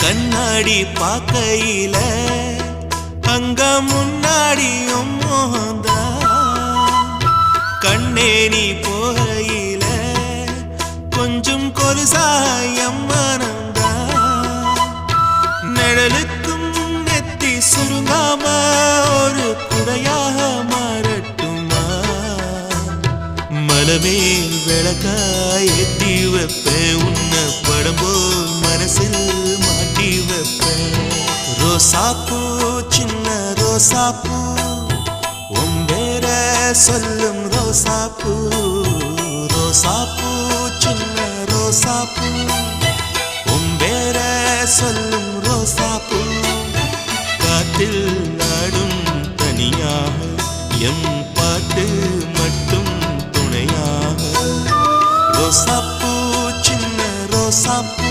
கண்ணாடி பார்க்கையில அங்க முன்னாடியும் மோகந்தா கண்ணே நீ போகையில கொஞ்சம் கொலுசாயம் மனந்தா நிழலுக்கும் நெத்தி சுருங்காம ஒரு குடையாக மாறட்டுமா மலமேல் விளக்காய் ஏத்தி வைப்பேன் உன்னை படம் போல் மனசில் மாட்டி வைப்பேன் ரோசாப்பூ சின்ன ரோசாப்பூ உம்பேர சொல்லும் ரோசாப்பூ ரோசாப்பூ சின்ன ரோசாப்பூ உம்பேர சொல்லும் ரோசாப்பூ காற்றில் நாடும் தனியாக எம் பாட்டு மட்டும் துணையாக ரோசாப்பூ சின்ன ரோசாப்பூ